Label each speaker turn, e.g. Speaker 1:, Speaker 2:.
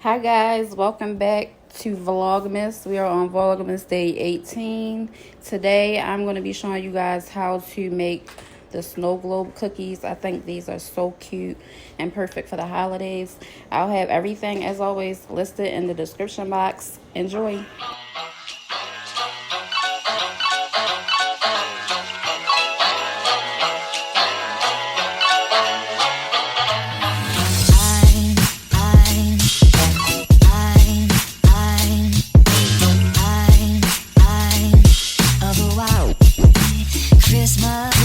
Speaker 1: Hi guys, welcome back to Vlogmas. We are on Vlogmas day 18. Today I'm going to be showing you guys how to make the snow globe cookies. I think these are so cute and perfect for the holidays. I'll have everything as always listed in the description box. Enjoy.
Speaker 2: Christmas